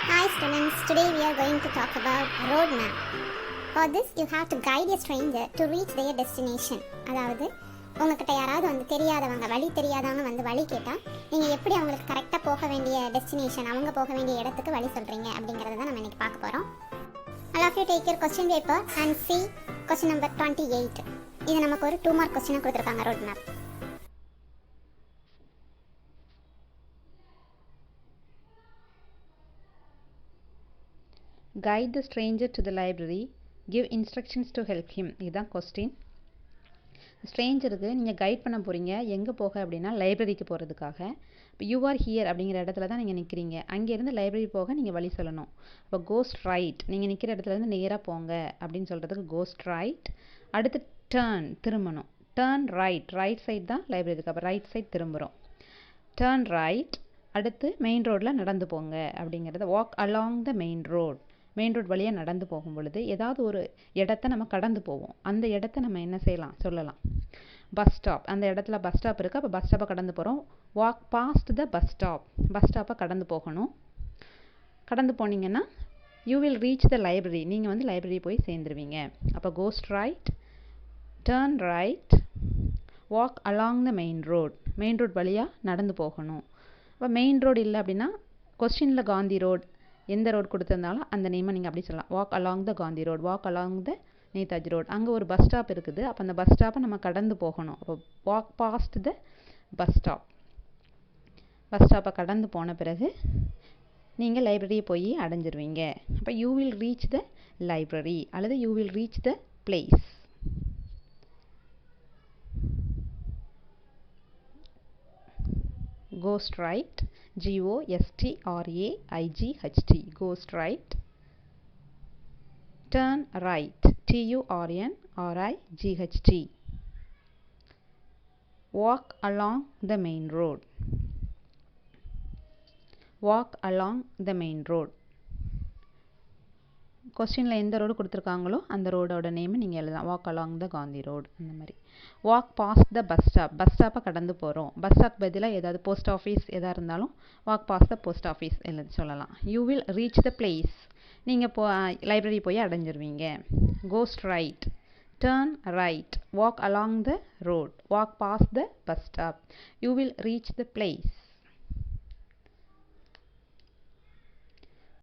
Hi students, today we are going to talk about road map. For this, you have to guide a stranger to reach their destination. அதாவது உங்ககிட்ட யாராவது தெரியாதவங்க வழி தெரியாதவங்க வழி கேட்டால் நீங்கள் எப்படி அவங்களுக்கு கரெக்டாக போக வேண்டிய டெஸ்டினேஷன் அவங்க போக வேண்டிய இடத்துக்கு வழி சொல்கிறீங்க அப்படிங்கிறத தான் நம்ம இன்றைக்கி பார்க்க போகிறோம். All of you take your question paper and see question number 28. இது நமக்கு ஒரு 2 mark கொஸ்டினாக கொடுத்துருக்காங்க road map. Guide the stranger to the library. Give instructions to help him. இதுதான் கொஸ்டின். ஸ்ட்ரேஞ்சருக்கு நீங்கள் கைட் பண்ண போகிறீங்க எங்கே போக அப்படின்னா லைப்ரரிக்கு போகிறதுக்காக. இப்போ யூ ஆர் ஹியர் அப்படிங்கிற இடத்துல தான் நீங்கள் நிற்கிறீங்க. அங்கேருந்து லைப்ரரி போக நீங்கள் வழி சொல்லணும். இப்போ கோஸ்ட் ரைட், நீங்கள் நிற்கிற இடத்துலேருந்து நேராக போங்க அப்படின்னு சொல்கிறதுக்கு கோஸ்ட் ரைட். அடுத்து டேர்ன், திரும்பணும். டேர்ன் ரைட், ரைட் சைட் தான் லைப்ரரி இருக்குது. அப்போ ரைட் சைட் திரும்புகிறோம். Turn right. அடுத்து மெயின் ரோடில் நடந்து போங்க அப்படிங்கிறது. Walk along the main road. Main road வழியாக நடந்து போகும் பொழுது ஏதாவது ஒரு இடத்த நம்ம கடந்து போவோம். அந்த இடத்த நம்ம என்ன செய்யலாம் சொல்லலாம். பஸ் ஸ்டாப், அந்த இடத்துல பஸ் ஸ்டாப் இருக்குது. அப்போ பஸ் ஸ்டாப்பை கடந்து போகிறோம். Walk past the bus stop, bus ஸ்டாப்பை கடந்து போகணும். கடந்து போனீங்கன்னா you will reach the library, நீங்கள் லைப்ரரி போய் சேர்ந்துருவீங்க. அப்போ go straight, turn right, walk along the main road, main road வழியாக நடந்து போகணும். இப்போ மெயின் ரோடு இல்லை அப்படின்னா கொஸ்டினில் காந்தி ரோட் எந்த ரோடு கொடுத்துருந்தாலும் அந்த நேமை நீங்கள் அப்படி சொல்லலாம். Walk along the Gandhi road, walk along the Netaji road. அங்கே ஒரு பஸ் ஸ்டாப் இருக்குது. அப்போ அந்த பஸ் ஸ்டாப்பை நம்ம கடந்து போகணும். அப்போ walk past the bus stop. Bus ஸ்டாப்பை கடந்து போன பிறகு நீங்கள் லைப்ரரியை போய் அடைஞ்சிருவீங்க. அப்போ you will reach the library அல்லது you will reach the place. Ghost right, G-O-S-T-R-A-I-G-H-T, ghost right. Turn right, T-U-R-N-R-I-G-H-T. Walk along the main road. Walk along the main road. கொஸ்டினில் எந்த ரோடு கொடுத்துருக்காங்களோ அந்த ரோடோட நேம் நீங்கள் எழுதலாம். Walk along the Gandhi road அந்த மாதிரி. Walk past the bus stop, bus ஸ்டாப்பை கடந்து போகிறோம். பஸ் ஸ்டாப் பதிலாக ஏதாவது போஸ்ட் ஆஃபீஸ் எதாக இருந்தாலும் walk past the post office எழுதி சொல்லலாம். You will reach the place, நீங்கள் லைப்ரரி போய் அடைஞ்சிருவீங்க. Go straight, turn right, walk along the road, walk past the bus stop, you will reach the place.